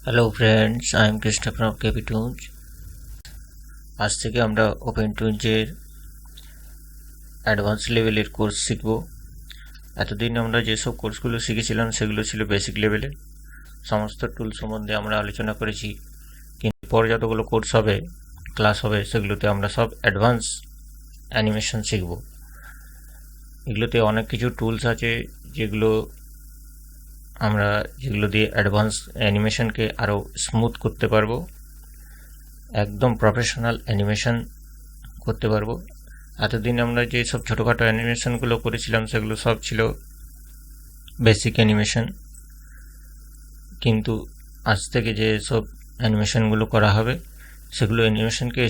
Hello friends, I am Krishna from OpenToonz. আজ থেকে আমরা OpenToonz এর অ্যাডভান্স লেভেলের কোর্স শিখব। এতদিন আমরা যেসব কোর্সগুলো শিখেছিলাম সেগুলো ছিল বেসিক লেভেলের। সমস্ত টুল সম্বন্ধে আমরা আলোচনা করেছি, কিন্তু পরে যতগুলো কোর্স হবে, ক্লাস হবে, সেগুলোতে আমরা সব অ্যাডভান্স অ্যানিমেশন শিখব। এগুলোতে অনেক কিছু টুলস আছে যেগুলো দিয়ে অ্যাডভান্স অ্যানিমেশনকে আরও স্মুথ করতে পারবো, একদম প্রফেশনাল অ্যানিমেশন করতে পারবো। এতদিন আমরা যে সব ছোটোখাটো অ্যানিমেশনগুলো করেছিলাম সেগুলো সব ছিল বেসিক অ্যানিমেশন, কিন্তু আজ থেকে যে সব অ্যানিমেশনগুলো করা হবে সেগুলো অ্যানিমেশনকে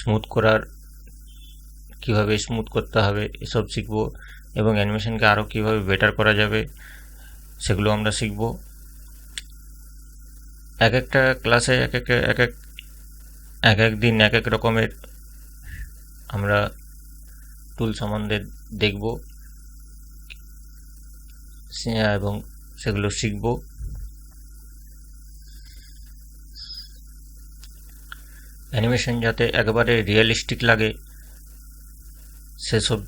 স্মুথ করার কীভাবে স্মুথ করতে হবে এসব শিখবো, এবং অ্যানিমেশনকে আরও কীভাবে বেটার করা যাবে সেগুলো আমরা শিখব। এক একটা ক্লাসে এক এক দিন এক এক রকমের আমরা টুল সম্বন্ধে দেখব এবং সেগুলো শিখব। অ্যানিমেশন যাতে একেবারে রিয়েলিস্টিক লাগে সেসব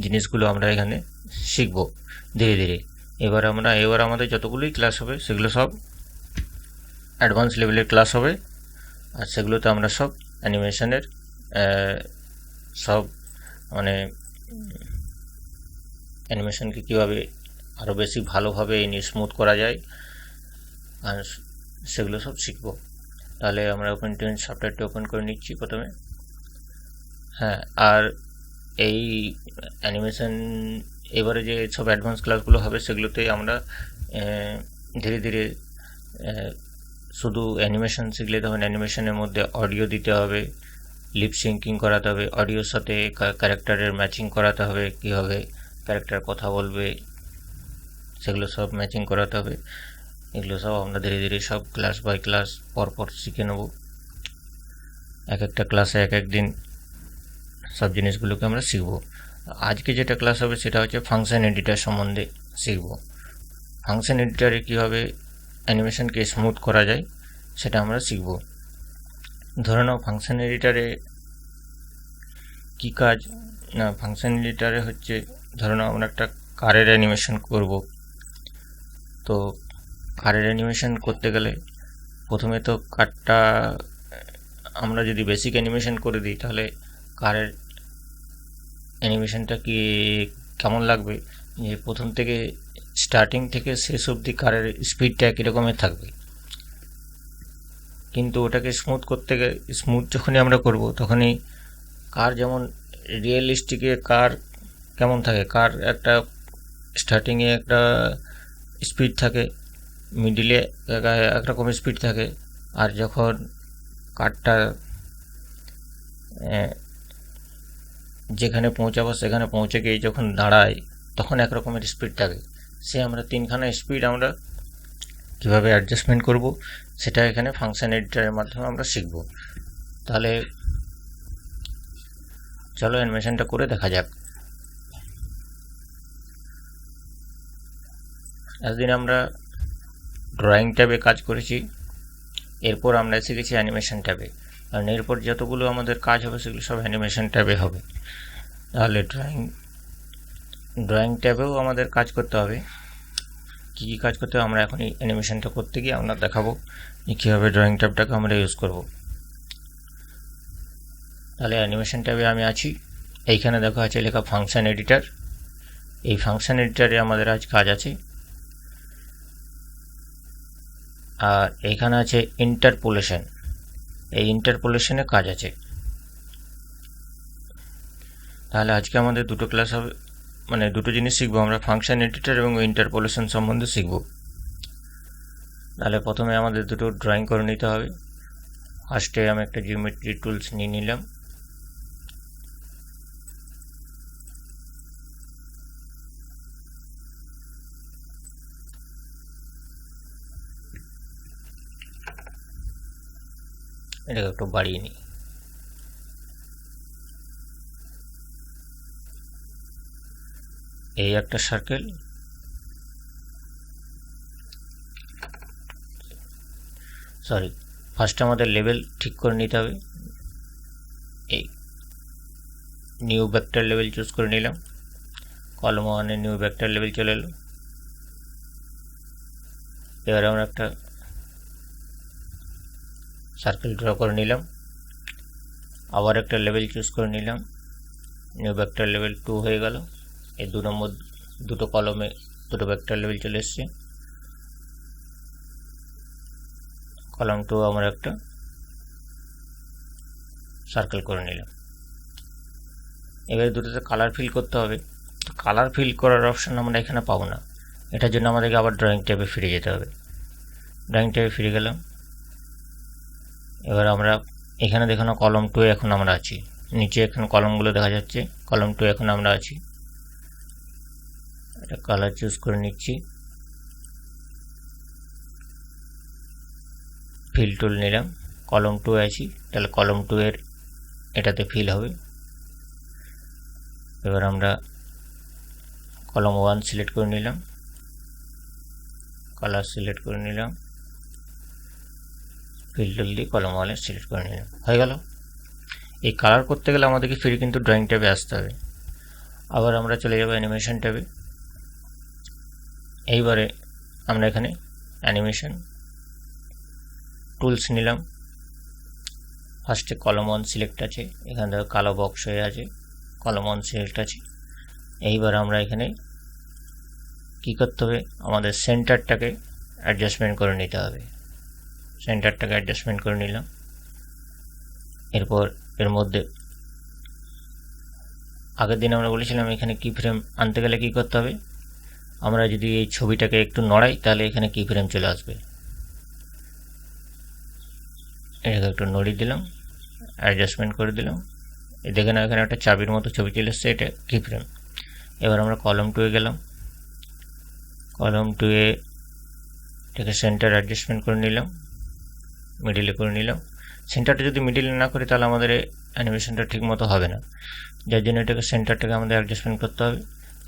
জিনিসগুলো আমরা এখানে শিখব ধীরে ধীরে। এবার আমাদের যতগুলোই ক্লাস হবে সেগুলো সব অ্যাডভান্স লেভেলের ক্লাস হবে, আর সেগুলোতে আমরা সব অ্যানিমেশনের অ্যানিমেশনকে কীভাবে আরও বেশি ভালোভাবে স্মুথ করা যায় আর সেগুলো সব শিখব। তাহলে আমরা OpenToonz সফটওয়্যারটি ওপেন করে নিচ্ছি প্রথমে। হ্যাঁ, আর এই অ্যানিমেশন এবারে যে সব অ্যাডভান্স ক্লাসগুলো হবে সেগুলোতে আমরা ধীরে ধীরে শুধু অ্যানিমেশন শিখলে তখন অ্যানিমেশনের মধ্যে অডিও দিতে হবে, লিপ সিঙ্কিং করাতে হবে, অডিওর সাথে ক্যারেক্টারের ম্যাচিং করাতে হবে, কীভাবে ক্যারেক্টার কথা বলবে সেগুলো সব ম্যাচিং করাতে হবে। এগুলো সব আমরা ধীরে ধীরে সব ক্লাস বাই ক্লাস পরপর শিখে নেব। এক একটা ক্লাসে এক এক দিন সব জিনিসগুলোকে আমরা শিখব। আজকে যেটা ক্লাস হবে সেটা হচ্ছে ফাংশন এডিটার সম্বন্ধে শিখব। ফাংশন এডিটারে কীভাবে অ্যানিমেশনকে স্মুথ করা যায় সেটা আমরা শিখব। ধরে নাও ফাংশন এডিটারে কী কাজ না, ফাংশন এডিটারে হচ্ছে ধরে নাও আমরা একটা কারের অ্যানিমেশন করব। তো কারের অ্যানিমেশন করতে গেলে প্রথমে তো কারটা আমরা যদি বেসিক অ্যানিমেশন করে দিই তাহলে কারের অ্যানিমেশনটা কেমন লাগবে, যে প্রথম থেকে স্টার্টিং থেকে শেষ অবধি কারের স্পিডটা একই রকমের থাকবে। কিন্তু ওটাকে স্মুথ যখনই আমরা করব তখনই কার যেমন রিয়েলিস্টিকে কার কেমন থাকে, কার একটা স্টার্টিংয়ে একটা স্পিড থাকে, মিডিলে একরকম স্পিড থাকে, আর যখন কারটা যেখানে পৌঁছাবো সেখানে পৌঁছে গিয়ে যখন দাঁড়ায় তখন একরকমের স্পিড থাকে। আমরা তিনখানা স্পিড আমরা কীভাবে অ্যাডজাস্টমেন্ট করব সেটা এখানে ফাংশন এডিটারের মাধ্যমে আমরা শিখব। তাহলে চলো অ্যানিমেশনটা করে দেখা যাক। এতদিন আমরা ড্রয়িং ট্যাবে কাজ করেছি, এরপর আমরা শিখেছি অ্যানিমেশন ট্যাবে, কারণ এরপর যতগুলো আমাদের কাজ হবে সেগুলো সব অ্যানিমেশন ট্যাবে হবে। তাহলে ড্রয়িং ট্যাবেও আমাদের কাজ করতে হবে। কী কী কাজ করতে হবে আমরা এখন এই অ্যানিমেশনটা করতে গিয়ে আমরা দেখাবো যে কীভাবে ড্রয়িং ট্যাবটাকে আমরা ইউজ করব। তাহলে অ্যানিমেশন ট্যাবে আমি আছি, এইখানে দেখা আছে লেখা ফাংশন এডিটার। এই ফাংশন এডিটারে আমাদের আজ কাজ আছে, আর এইখানে আছে ইন্টারপোলেশন। এই ইন্টারপোলেশনে কাজ আছে। তাহলে আজকে আমাদের দুটো ক্লাস হবে, দুটো জিনিস শিখবো আমরা, ফাংশন এডিটার এবং ইন্টারপোলেশন সম্বন্ধে শিখব। তাহলে প্রথমে আমাদের দুটো ড্রয়িং করে নিতে হবে। ফার্স্টে আমি একটা জিওমেট্রি টুলস নিয়ে নিলাম। এটাকে একটু বাড়িয়ে নিই। এই একটা সার্কেল, সরি, ফার্স্টে আমাদের লেভেল ঠিক করে নিতে হবে। এই নিউ ভেক্টর লেভেল চুজ করে নিলাম, কলম 1 এ নিউ ভেক্টর লেভেল চলে এলো। এবার আমরা একটা সার্কেল ড্র করে নিলাম, আবার একটা লেভেল চুজ করে নিলাম, নিউ ভেক্টর লেভেল 2 হয়ে গেল। এই দুটো কলমে দুটো ভেক্টর লেভেল চলে এসছে। কলম 2 আমরা একটা সার্কেল করে নিলাম। এবারে দুটোতে কালার ফিল করতে হবে। তো কালার ফিল করার অপশন আমরা এখানে পাবো না, এটার জন্য আমাদেরকে আবার ড্রয়িং ট্যাবে ফিরে যেতে হবে। ড্রয়িং ট্যাবে ফিরে গেলাম। এবার আমরা এখানে দেখানো কলম 2 এখন আমরা আছি, নিচে এখন কলমগুলো দেখা যাচ্ছে। কলম 2 এখন আমরা আছি। এটা কালার চুজ করে নিচ্ছি, ফিল টুল নিলাম, কলম 2 আছি, তাহলে কলম 2 এর এটাতে ফিল হবে। এবার আমরা কলম 1 সিলেক্ট করে নিলাম, কালার সিলেক্ট করে নিলাম, ফিল টুল দিয়ে কলম 1 সিলেক্ট করে নিলাম, হয়ে গেল। এই কালার করতে গেলে আমাদেরকে ফিরে কিন্তু ড্রয়িং ট্যাবে আসতে হবে। আবার আমরা চলে যাব অ্যানিমেশন ট্যাবে। এইবারে আমরা এখানে অ্যানিমেশন টুলস নিলাম। ফার্স্টে কলম 1 সিলেক্ট আছে, এখানে দেখো কালো বক্স হয়ে আছে, কলম 1 সিলেক্ট আছে। এইবার আমরা এখানে কি করতে হবে, আমাদের সেন্টারটাকে অ্যাডজাস্টমেন্ট করে নিতে হবে। সেন্টারটাকে অ্যাডজাস্টমেন্ট করে নিলাম। এরপর এর মধ্যে আগের দিন আমরা বলেছিলাম এখানে কি ফ্রেম আনতে গেলে কি করতে হবে, আমরা যদি এই ছবিটাকে একটু নড়াই তাহলে এখানে কি ফ্রেম চলে আসবে। এটাকে একটু নড়িয়ে দিলাম, অ্যাডজাস্টমেন্ট করে দিলাম। দেখে না এখানে একটা চাবির মতো ছবি চলে এসছে, এটা কি ফ্রেম। এবার আমরা কলম 2 এ গেলাম, কলম 2 এ এটাকে সেন্টার অ্যাডজাস্টমেন্ট করে নিলাম, মিডিলে করে নিলাম। সেন্টারটা যদি মিডিলে না করি তাহলে আমাদের অ্যানিমেশনটা ঠিক মতো হবে না, যার জন্য এটাকে সেন্টারটাকে আমাদের অ্যাডজাস্টমেন্ট করতে হবে।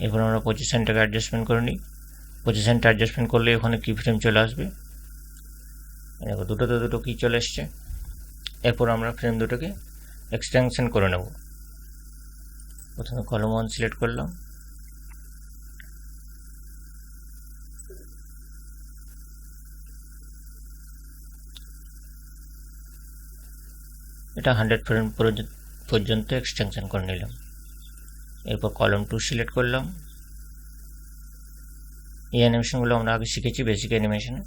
এরপর আমরা পজিশনটাকে অ্যাডজাস্টমেন্ট করে নিই। পজিশনটা অ্যাডজাস্টমেন্ট করলে ওখানে কি ফ্রেম চলে আসবে, দেখো দুটোতে দুটো কি চলে এসছে। এরপর আমরা ফ্রেম দুটোকে এক্সটেনশন করে নেব। প্রথমে কলম 1 সিলেক্ট করলাম, এটা 100 ফ্রেম পর্যন্ত এক্সটেনশন করে নিলাম। এরপর কলম 2 সিলেক্ট করলাম। এই অ্যানিমেশনগুলো আমরা আগে শিখেছি বেসিক অ্যানিমেশনে।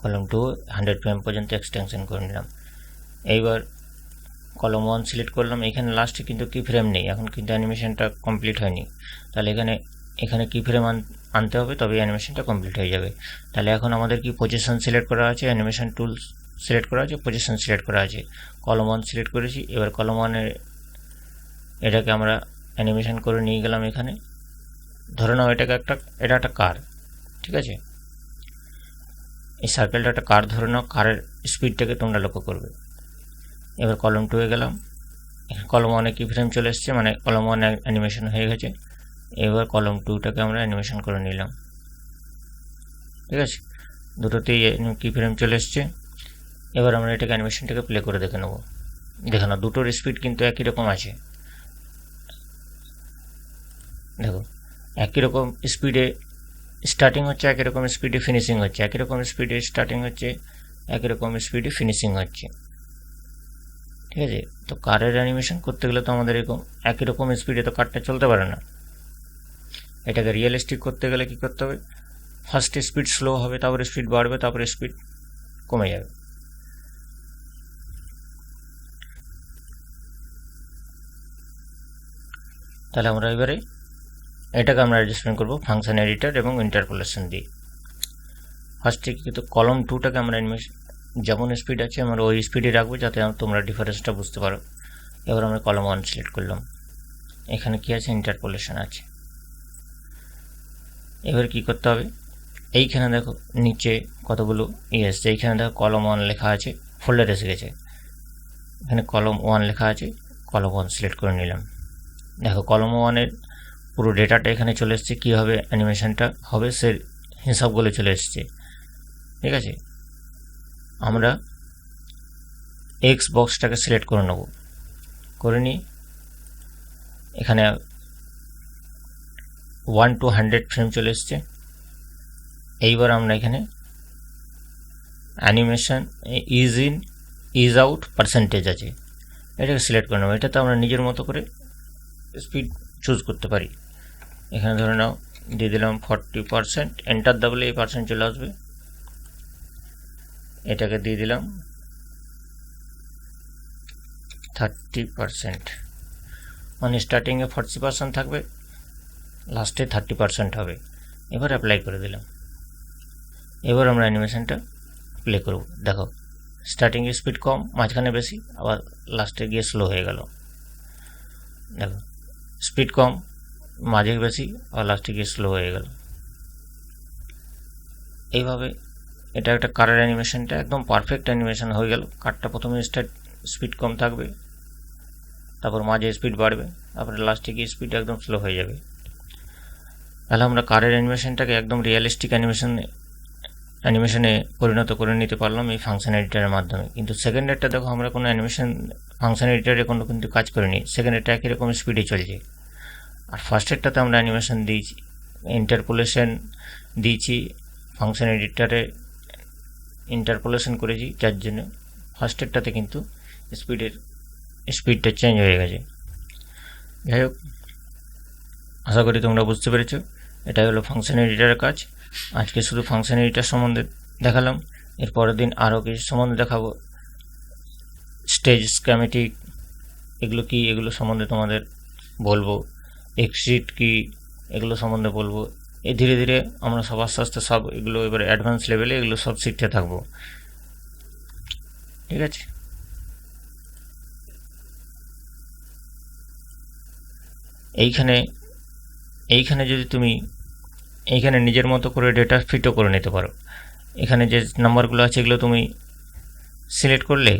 কলম 2 100 ফ্রেম পর্যন্ত এক্সটেনশন করে নিলাম। এইবার কলম 1 সিলেক্ট করলাম, এখানে লাস্টে কিন্তু কি ফ্রেম নেই, এখন কিন্তু অ্যানিমেশনটা কমপ্লিট হয়নি। তাহলে এখানে কি ফ্রেম আনতে হবে, তবে অ্যানিমেশনটা কমপ্লিট হয়ে যাবে। তাহলে এখন আমাদের কি পজিশন সিলেক্ট করা আছে, অ্যানিমেশন টুলস সিলেক্ট করা আছে, পজিশন সিলেক্ট করা আছে, কলম 1 সিলেক্ট করেছি। এবার কলম 1 এটাকে আমরা অ্যানিমেশন করে নিয়ে গেলাম এখানে। ধরে নাও এটা একটা কার, ঠিক আছে। এই সার্কেলটা একটা কার ধরে নাও, কারের স্পিডটাকে তোমরা লক্ষ্য করবে। এবার কলম 2 এ গেলাম, কলম 1 কি ফ্রেম চলে এসছে, মানে কলম 1 অ্যানিমেশন হয়ে গেছে। এবার কলম 2টাকে আমরা অ্যানিমেশন করে নিলাম, ঠিক আছে। দুটোতেই কি ফ্রেম চলে এসছে। এবার আমরা এটাকে অ্যানিমেশনটাকে প্লে করে দেখে নেব। দেখো না দুটোর স্পিড কিন্তু একই রকম আছে, দেখো একই রকম স্পিডে স্টার্টিং হচ্ছে, একই রকম স্পিডে ফিনিশিং হচ্ছে, একই রকম স্পিডে স্টার্টিং হচ্ছে, একই রকম স্পিডে ফিনিশিং হচ্ছে, ঠিক আছে। তো কারের অ্যানিমেশন করতে গেলে তো আমাদের এরকম একই রকম স্পিডে তো কারটা চলতে পারে না। এটাকে রিয়েলিস্টিক করতে গেলে কি করতে হবে, ফার্স্টে স্পিড স্লো হবে, তারপরে স্পিড বাড়বে, তারপরে স্পিড কমে যাবে। তাহলে আমরা এবারে এটাকে আমরা অ্যাডজাস্টমেন্ট করব ফাংশন এডিটর এবং ইন্টারপোলেশন দিয়ে। ফার্স্টে কিন্তু কলম 2টাকে আমরা যেমন স্পিড আছে আমরা ওই স্পিডে রাখবো, যাতে তোমরা ডিফারেন্সটা বুঝতে পারো। এবার আমরা কলম 1 সিলেক্ট করলাম, এখানে কি আছে, ইন্টারপোলেশন আছে। এবার কি করতে হবে, এইখানে দেখো নিচে কতগুলো এসছে, এইখানে দেখো কলম 1 লেখা আছে, ফোল্ডার এসে গেছে, এখানে কলম 1 লেখা আছে, কলম 1 সিলেক্ট করে নিলাম। দেখো কলম 1 এর পুরো ডেটাটা এখানে চলে এসছে, কীভাবে অ্যানিমেশনটা হবে সে হিসাবগুলো চলে এসছে। ঠিক আছে, আমরা এক্স বক্সটাকে সিলেক্ট করে নেব, করে নিই এখানে 1 to 100 ফ্রেম চলে এসছে। এইবার আমরা এখানে animation is in is out percentage আছে, এটাকে সিলেক্ট করে নেব। এটাতে আমরা নিজের মতো করে স্পিড চুজ করতে পারি। এখানে ধরে নাও দিয়ে দিলাম 40%, এন্টার দাবলে এই পার্সেন্ট চলে আসবে। এটাকে দিয়ে দিলাম 30%, মানে স্টার্টিংয়ে 40% থাকবে, লাস্টে 30% হবে। এবার অ্যাপ্লাই করে দিলাম। এবার আমরা অ্যানিমেশনটা প্লে করব। দেখো স্টার্টিংয়ে স্পিড কম, মাঝখানে বেশি, আবার লাস্টে গিয়ে স্লো হয়ে গেল। দেখো স্পিড কম, মাঝে বেশি, আর লাস্টে গিয়ে স্লো হয়ে গেল। এইভাবে এটা একটা কারের অ্যানিমেশনটা একদম পারফেক্ট অ্যানিমেশন হয়ে গেল। কারটা প্রথমে স্পিড কম থাকবে, তারপর মাঝে স্পিড বাড়বে, তারপরে লাস্টে গিয়ে স্পিড একদম স্লো হয়ে যাবে। তাহলে আমরা কারের অ্যানিমেশনটাকে একদম রিয়েলিস্টিক অ্যানিমেশনে পরিণত করে নিতে পারলাম এই ফাংশন এডিটারের মাধ্যমে। কিন্তু সেকেন্ডেরটা দেখো আমরা কোনো অ্যানিমেশন ফাংশন এডিটারে কোনো কিন্তু কাজ করিনি, সেকেন্ডেরটা একই রকম স্পিডে চলছে। আর ফার্স্টেরটাতে আমরা অ্যানিমেশন দিয়েছি, ইন্টারপোলেশন দিয়েছি, ফাংশন এডিটারে ইন্টারপোলেশন করেছি, যার জন্য ফার্স্টেরটাতে কিন্তু স্পিডটা চেঞ্জ হয়ে গেছে। যাই হোক, আশা করি তোমরা বুঝতে পেরেছো। এটাই হলো ফাংশন এডিটারের কাজ। আজকে শুধু ফাংশন এডিটার সম্বন্ধে দেখালাম, এর পরের দিন আরও কিছু সম্বন্ধে দেখাবো। স্টেজ স্কিমেটিক এগুলো কি, এগুলো সম্বন্ধে তোমাদের বলবো। এক্সিট কি, এগুলো সম্বন্ধে বলবো। এই ধীরে ধীরে আমরা সব আস্তে আস্তে সব এগুলো এবার অ্যাডভান্স লেভেলে এগুলো সব শিখতে থাকবো। ঠিক আছে, এইখানে যদি তুমি এইখানে নিজের মতো করে ডেটা ফিটও করে নিতে পারো। এখানে যে নাম্বারগুলো আছে এগুলো তুমি সিলেক্ট করলে,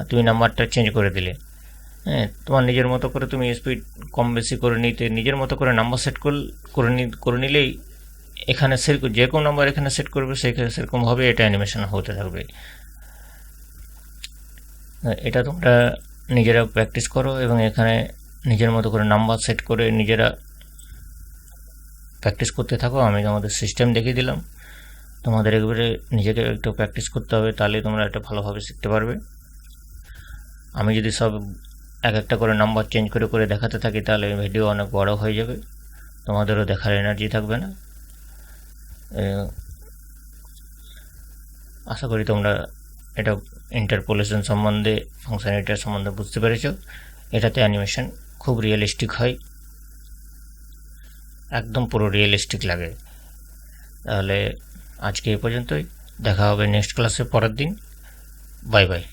তুমি নাম্বারটা চেঞ্জ করে দিলে, হ্যাঁ, তোমার নিজের মতো করে তুমি স্পিড কম বেশি করে নিতে নিজের মতো করে নাম্বার সেট করে নিলেই এখানে যে কোনো নাম্বার এখানে সেট করবে সেরকমভাবে এটা অ্যানিমেশন হতে থাকবে। এটা তোমরা নিজেরা প্র্যাকটিস করো এবং এখানে নিজের মতো করে নাম্বার সেট করে নিজেরা প্র্যাকটিস করতে থাকো। আমি তোমাদের সিস্টেম দেখিয়ে দিলাম, তোমাদের একবারে নিজেকে একটু প্র্যাকটিস করতে হবে, তাহলে তোমরা এটা ভালোভাবে শিখতে পারবে। আমি যদি সব এক একটা করে নাম্বার চেঞ্জ করে করে দেখাতে থাকি তাহলে ভিডিও অনেক বড় হয়ে যাবে, তোমাদেরও দেখার এনার্জি থাকবে না। আশা করি তোমরা এটা ইন্টারপোলেশন সম্বন্ধে, ফাংশন এডিটার সম্বন্ধে বুঝতে পেরেছ। এটাতে অ্যানিমেশন খুব রিয়েলিস্টিক হয়, একদম পুরো রিয়েলিস্টিক লাগে। তাহলে আজকে এই পর্যন্তই, দেখা হবে নেক্সট ক্লাসে পরের দিন। Bye bye.